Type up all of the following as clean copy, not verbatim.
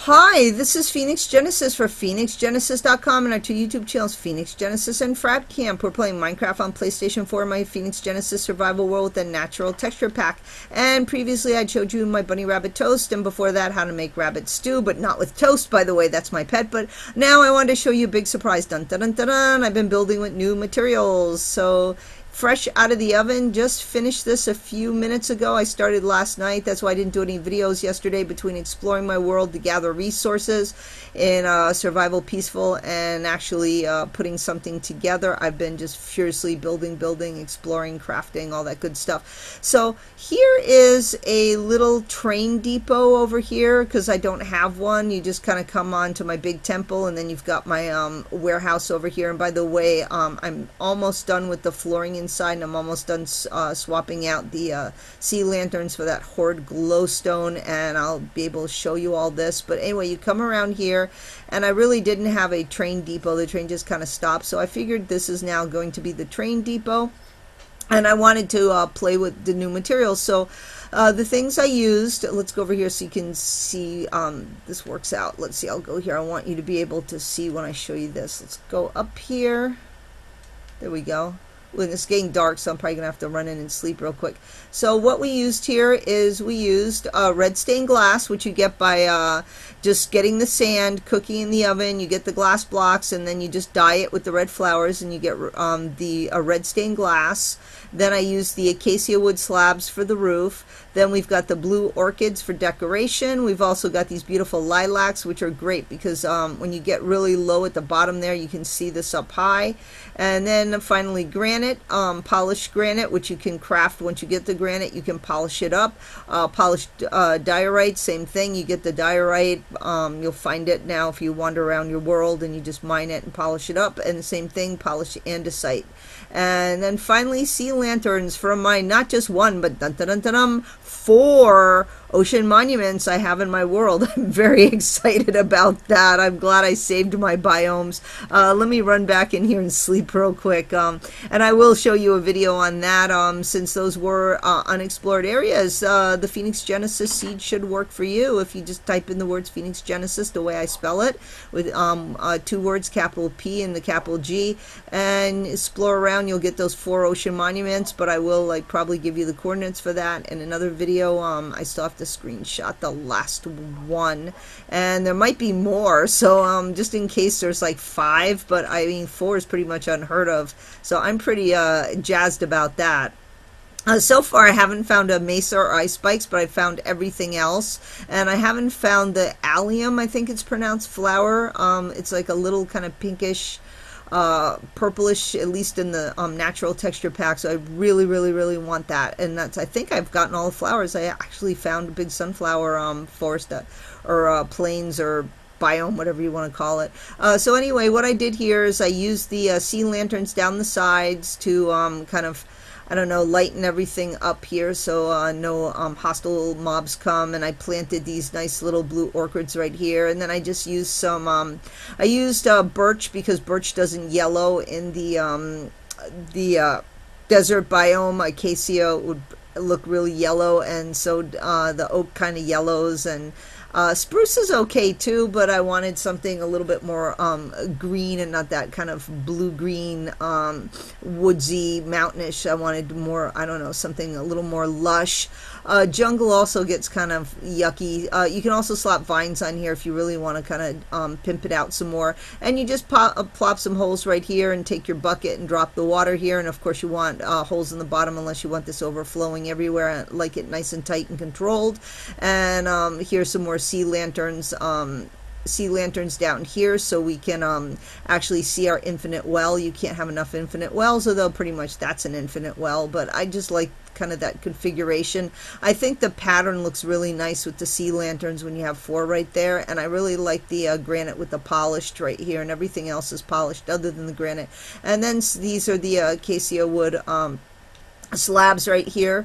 Hi, this is Phoenix Genesis for PhoenixGenesis.com and our two YouTube channels, Phoenix Genesis and Frat Camp. We're playing Minecraft on PlayStation 4, my Phoenix Genesis survival world with a natural texture pack. And previously I showed you my bunny rabbit toast, and before that how to make rabbit stew, but not with toast, by the way, that's my pet. But now I wanted to show you a big surprise. Dun dun dun dun dun. I've been building with new materials. So fresh out of the oven, just finished this a few minutes ago. I started last night. That's why I didn't do any videos yesterday, between exploring my world to gather resources in survival peaceful and actually putting something together. I've been just furiously building, exploring, crafting, all that good stuff. So here is a little train depot over here, because I don't have one. You just kind of come on to my big temple, and then you've got my warehouse over here. And by the way, I'm almost done with the flooring inside, and I'm almost done swapping out the sea lanterns for that horde glowstone, and I'll be able to show you all this. But anyway, you come around here, and I really didn't have a train depot. The train just kind of stopped, so I figured this is now going to be the train depot, and I wanted to play with the new materials. So the things I used, let's go over here so you can see this works out. Let's see, I'll go here. I want you to be able to see when I show you this. Let's go up here. There we go. When it's getting dark, so I'm probably gonna have to run in and sleep real quick. So what we used here is we used red stained glass, which you get by just getting the sand, cooking in the oven. You get the glass blocks, and then you just dye it with the red flowers, and you get the red stained glass. Then I used the acacia wood slabs for the roof. Then we've got the blue orchids for decoration. We've also got these beautiful lilacs, which are great because when you get really low at the bottom there, you can see this up high. And then finally granite, polished granite, which you can craft. Once you get the granite, you can polish it up. Polished diorite, same thing. You get the diorite. You'll find it now if you wander around your world, and you just mine it and polish it up. And the same thing, polished andesite. And then finally, sea lanterns from my, not just one, but dun, dun, dun, dun, dun, 4 ocean monuments I have in my world. I'm very excited about that. I'm glad I saved my biomes. Let me run back in here and sleep real quick. And I will show you a video on that, since those were unexplored areas. The Phoenix Genesis seed should work for you if you just type in the words Phoenix Genesis the way I spell it, with 2 words, capital P and the capital G, and explore around. You'll get those 4 ocean monuments, but I will probably give you the coordinates for that in another video. I still have to screenshot the last one, and there might be more, so just in case there's like 5, but I mean 4 is pretty much unheard of, so I'm pretty jazzed about that. So far I haven't found a mesa or ice spikes, but I found everything else, and I haven't found the allium, I think it's pronounced, flower. It's like a little kind of pinkish purplish, at least in the natural texture pack, so I really want that. And that's, I think I've gotten all the flowers. I actually found a big sunflower forest, or plains, or biome, whatever you want to call it. So anyway, what I did here is I used the sea lanterns down the sides to kind of, I don't know, lighten everything up here so no hostile mobs come. And I planted these nice little blue orchids right here. And then I just used some, I used birch, because birch doesn't yellow in the desert biome. Acacia would look really yellow, and so the oak kind of yellows, and spruce is okay too, but I wanted something a little bit more green, and not that kind of blue-green, woodsy, mountainish. I wanted more, I don't know, something a little more lush. Jungle also gets kind of yucky. You can also slap vines on here if you really want to kind of pimp it out some more. And you just plop some holes right here, and take your bucket and drop the water here. And of course you want holes in the bottom, unless you want this overflowing everywhere. I like it nice and tight and controlled. And here's some more sea lanterns down here, so we can actually see our infinite well. You can't have enough infinite wells, although pretty much that's an infinite well, but I just like kind of that configuration. I think the pattern looks really nice with the sea lanterns when you have 4 right there, and I really like the granite with the polished right here, and everything else is polished other than the granite. And then these are the acacia wood slabs right here.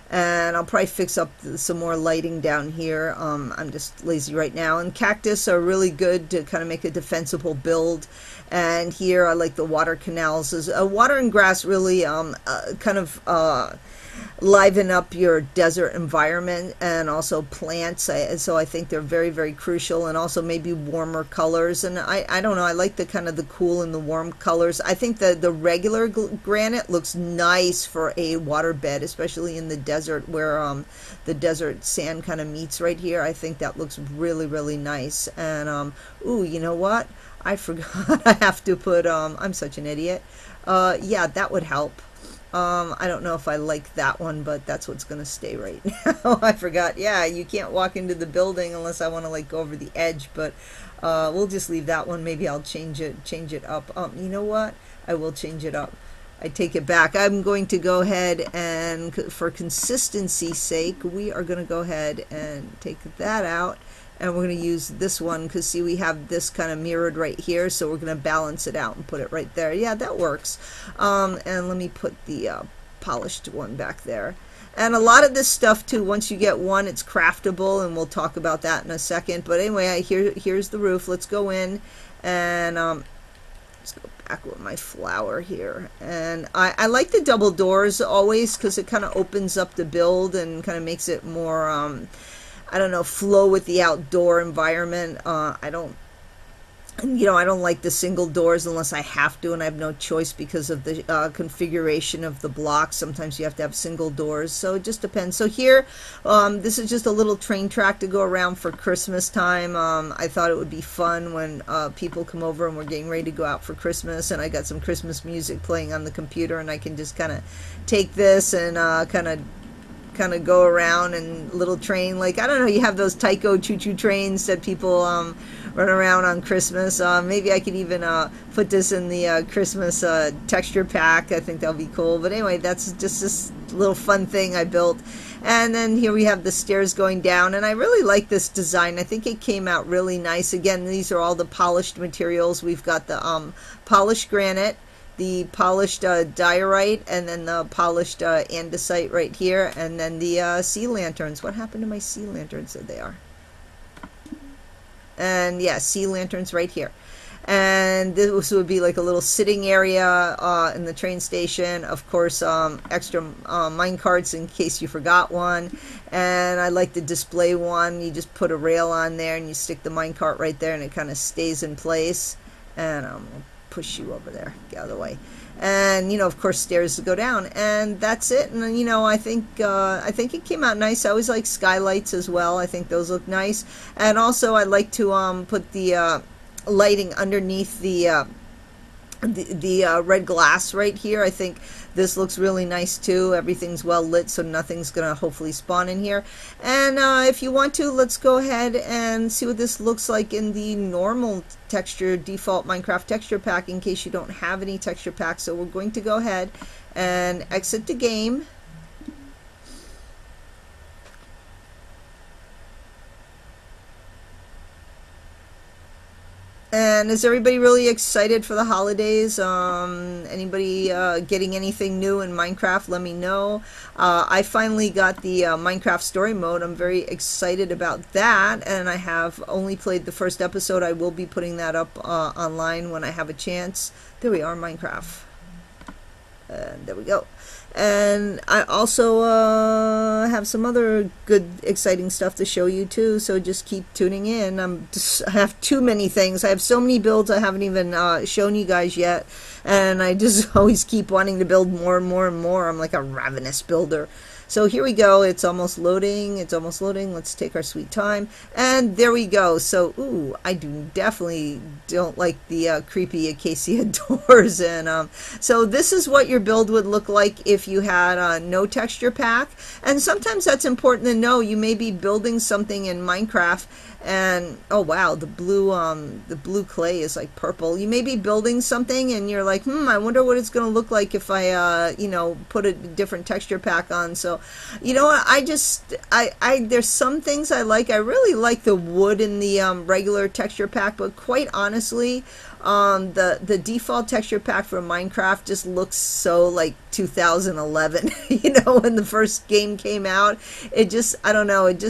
And I'll probably fix up some more lighting down here. I'm just lazy right now. And cactus are really good to kind of make a defensible build. And here I like the water canals. Water and grass really kind of liven up your desert environment, and also plants. So I think they're very, very crucial, and also maybe warmer colors. And I don't know, I like the kind of the cool and the warm colors. I think the regular granite looks nice for a water bed, especially in the desert where the desert sand kind of meets right here. I think that looks really, really nice. And ooh, you know what? I forgot I have to put, I'm such an idiot. Yeah, that would help. I don't know if I like that one, but that's what's going to stay right now. I forgot. Yeah, you can't walk into the building unless I want to like go over the edge, but we'll just leave that one. Maybe I'll change it up. You know what? I will change it up. I take it back. I'm going to go ahead and, for consistency's sake, we are going to go ahead and take that out. And we're going to use this one because, see, we have this kind of mirrored right here, so we're going to balance it out and put it right there. Yeah, that works. And let me put the polished one back there. And a lot of this stuff, too, once you get one, it's craftable, and we'll talk about that in a second. But anyway, here's the roof. Let's go in, and let's go back with my flower here. And I like the double doors always because it kind of opens up the build and kind of makes it more... I don't know, flow with the outdoor environment. I don't like the single doors unless I have to, and I have no choice because of the configuration of the blocks. Sometimes you have to have single doors, so it just depends. So here, this is just a little train track to go around for Christmas time. I thought it would be fun when people come over and we're getting ready to go out for Christmas, and I got some Christmas music playing on the computer, and I can just kind of take this and kind of go around and little train, like, I don't know, you have those Tyco choo-choo trains that people run around on Christmas. Maybe I could even put this in the Christmas texture pack. I think that'll be cool. But anyway, that's just this little fun thing I built. And then here we have the stairs going down, and I really like this design. I think it came out really nice. Again, these are all the polished materials. We've got the polished granite, the polished diorite, and then the polished andesite right here, and then the sea lanterns. What happened to my sea lanterns? There they are. And yeah, sea lanterns right here. And this would be like a little sitting area in the train station. Of course, extra mine carts in case you forgot one. And I like the display one. You just put a rail on there and you stick the mine cart right there, and it kind of stays in place. And push you over there, get out of the way. And of course, stairs to go down, and that's it. And I think it came out nice. I always like skylights as well. I think those look nice. And also I like to put the lighting underneath the red glass right here. I think this looks really nice too. Everything's well lit, so nothing's gonna hopefully spawn in here. And if you want to, let's go ahead and see what this looks like in the normal texture default Minecraft texture pack, in case you don't have any texture packs. So we're going to go ahead and exit the game. And is everybody really excited for the holidays? Anybody getting anything new in Minecraft? Let me know. I finally got the Minecraft story mode. I'm very excited about that, and I have only played the first episode. I will be putting that up online when I have a chance. There we are, Minecraft. And there we go. And I also have some other good, exciting stuff to show you too, so just keep tuning in. I have too many things. I have so many builds I haven't even shown you guys yet, and I just always keep wanting to build more and more and more. I'm like a ravenous builder. So here we go. It's almost loading. It's almost loading. Let's take our sweet time. And there we go. So, ooh, I definitely don't like the creepy acacia doors. And so this is what your build would look like if you had no texture pack. And sometimes that's important to know. You may be building something in Minecraft, and oh wow, the blue clay is like purple. You may be building something and you're like, I wonder what it's going to look like if I put a different texture pack on. So you know what, I there's some things I like. I really like the wood in the regular texture pack, but quite honestly, the default texture pack for Minecraft just looks so like 2011. When the first game came out, it just, I don't know, it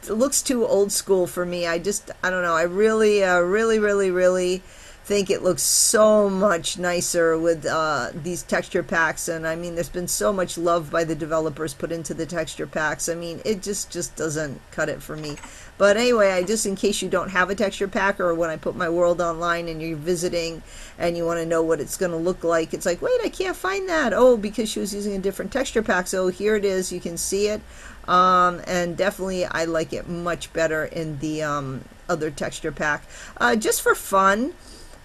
looks too old school for me. I don't know. I really think it looks so much nicer with these texture packs. And I mean, there's been so much love by the developers put into the texture packs. I mean, it just doesn't cut it for me. But anyway, just in case you don't have a texture pack, or when I put my world online and you're visiting and you want to know what it's going to look like, it's like, wait, I can't find that. Oh, because she was using a different texture pack. So here it is. You can see it. And definitely I like it much better in the other texture pack. Just for fun,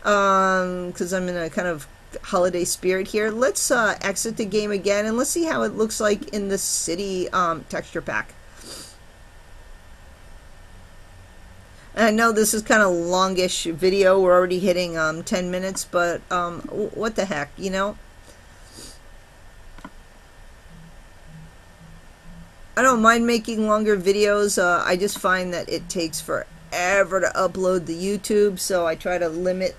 because I'm in a kind of holiday spirit here, let's exit the game again and let's see how it looks like in the city texture pack. And I know this is kind of longish video. We're already hitting 10 minutes, but what the heck, you know? I don't mind making longer videos. I just find that it takes forever to upload the YouTube, so I try to limit,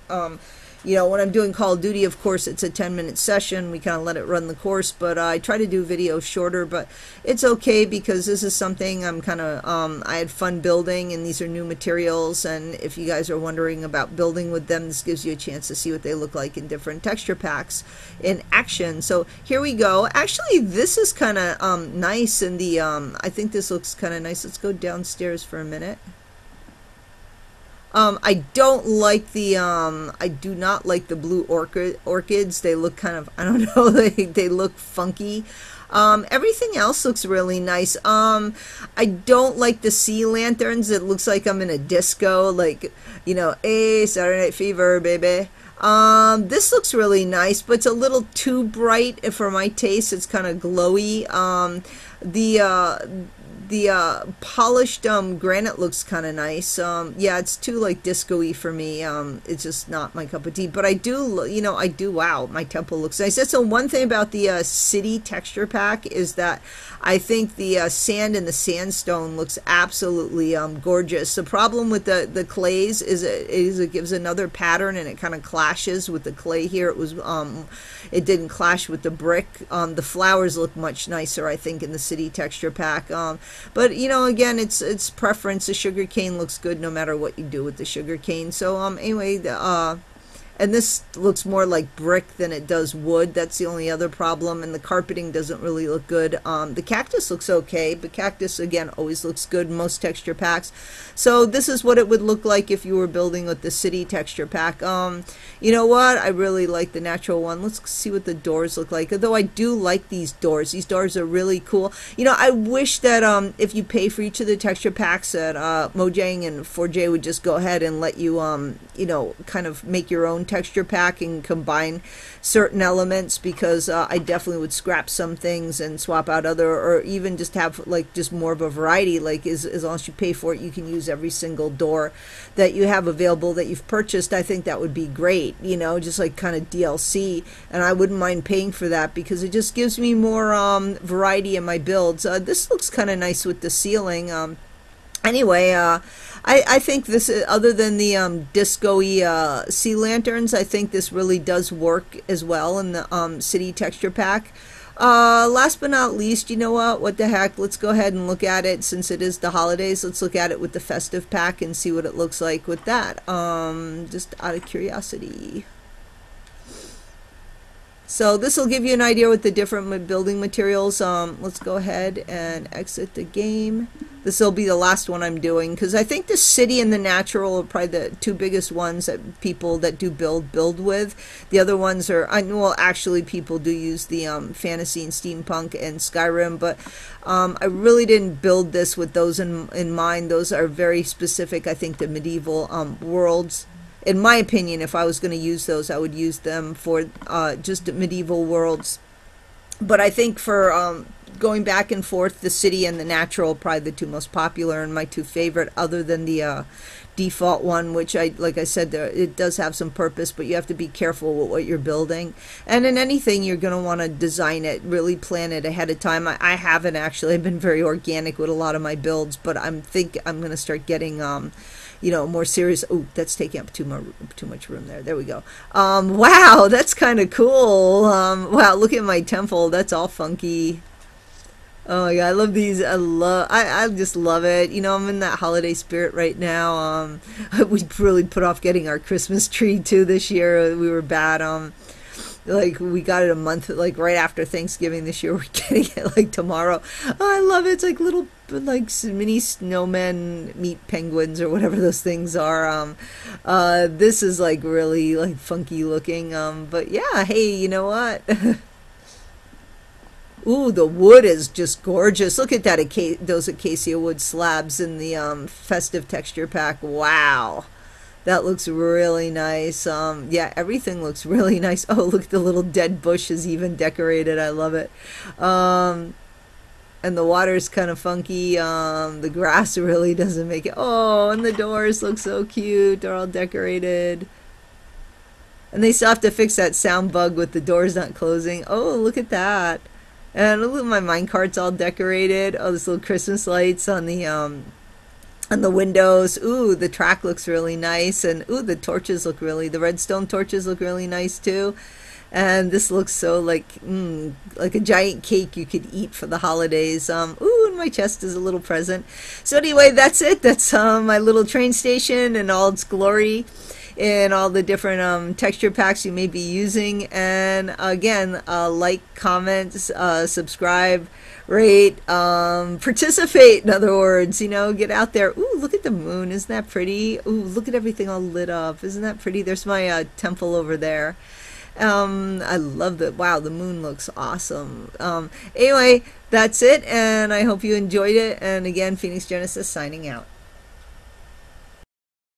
you know, when I'm doing Call of Duty, of course, it's a 10-minute session. We kind of let it run the course, but I try to do videos shorter, but it's okay because this is something I'm kind of, I had fun building, and these are new materials, and if you guys are wondering about building with them, this gives you a chance to see what they look like in different texture packs in action. So here we go. Actually, this is kind of nice in the, I think this looks kind of nice. Let's go downstairs for a minute. I don't like the, I do not like the blue orchids. They look kind of, I don't know, they look funky. Everything else looks really nice. I don't like the sea lanterns. It looks like I'm in a disco, like, you know, hey, Saturday Night Fever, baby. This looks really nice, but it's a little too bright for my taste. It's kind of glowy. The polished granite looks kind of nice. Yeah, it's too like disco-y for me. It's just not my cup of tea. But I do, you know, wow, my temple looks nice. That's the one thing about the city texture pack is that I think the sand and the sandstone looks absolutely gorgeous. The problem with the clays is it gives another pattern and it kind of clashes with the clay here. It didn't clash with the brick. The flowers look much nicer, I think, in the city texture pack. But, you know, again, it's preference. The sugar cane looks good no matter what you do with the sugar cane. So, anyway, and this looks more like brick than it does wood. That's the only other problem. And the carpeting doesn't really look good. The cactus looks okay, but cactus, again, always looks good in most texture packs. So this is what it would look like if you were building with the city texture pack. You know what? I really like the natural one. Let's see what the doors look like. Although I do like these doors. These doors are really cool. You know, I wish that if you pay for each of the texture packs that Mojang and 4J would just go ahead and let you, you know, kind of make your own texture pack and combine certain elements, because I definitely would scrap some things and swap out other, or even just have like just more of a variety. Like as long as you pay for it, you can use every single door that you have available that you've purchased. I think that would be great, you know, just like kind of DLC, and I wouldn't mind paying for that because it just gives me more variety in my builds. This looks kind of nice with the ceiling. Anyway, I think this, other than the disco-y sea lanterns, I think this really does work as well in the city texture pack. Last but not least, you know what the heck, let's go ahead and look at it. Since it is the holidays, let's look at it with the festive pack and see what it looks like with that, just out of curiosity. So this will give you an idea with the different building materials. Let's go ahead and exit the game. This will be the last one I'm doing, because I think the city and the natural are probably the two biggest ones that people that do build with. The other ones are, well, actually people do use the fantasy and steampunk and Skyrim, but I really didn't build this with those in mind. Those are very specific, I think, to medieval worlds. In my opinion, if I was going to use those, I would use them for just medieval worlds. But I think for going back and forth, the city and the natural, probably the two most popular and my two favorite, other than the default one, which like I said, it does have some purpose, but you have to be careful with what you're building. And in anything, you're going to want to design it, really plan it ahead of time. I haven't actually. I've been very organic with a lot of my builds, but I'm going to start getting you know, more serious. Oh, that's taking up too much room there. There we go. Wow, that's kind of cool. Wow, look at my temple. That's all funky. Oh my god, I love these. I just love it. You know, I'm in that holiday spirit right now. We really put off getting our Christmas tree too this year. We were bad. Like we got it a month, like right after Thanksgiving this year. We're getting it like tomorrow. Oh, I love it. It's like little like mini snowmen meet penguins or whatever those things are. This is like really like funky looking. But yeah, hey, you know what? Ooh, the wood is just gorgeous. Look at that those acacia wood slabs in the festive texture pack. Wow. That looks really nice. Yeah, everything looks really nice. Oh, look, the little dead bush is even decorated. I love it. And the water's kind of funky. The grass really doesn't make it. Oh, and the doors look so cute. They're all decorated. And they still have to fix that sound bug with the doors not closing. Oh, look at that. And look at my minecart's all decorated. Oh, this little Christmas lights on the windows. Ooh, the track looks really nice. And ooh, the torches look the redstone torches look really nice too. And this looks so like a giant cake you could eat for the holidays. Ooh, and my chest is a little present. So anyway, that's it. That's my little train station in all its glory, in all the different texture packs you may be using. And again, like, comment, subscribe, rate, participate, in other words, you know, get out there. Ooh, look at the moon. Isn't that pretty? Ooh, look at everything all lit up. Isn't that pretty? There's my temple over there. I love that. Wow, the moon looks awesome. Anyway, that's it, and I hope you enjoyed it. And again, Phoenix Genesis signing out.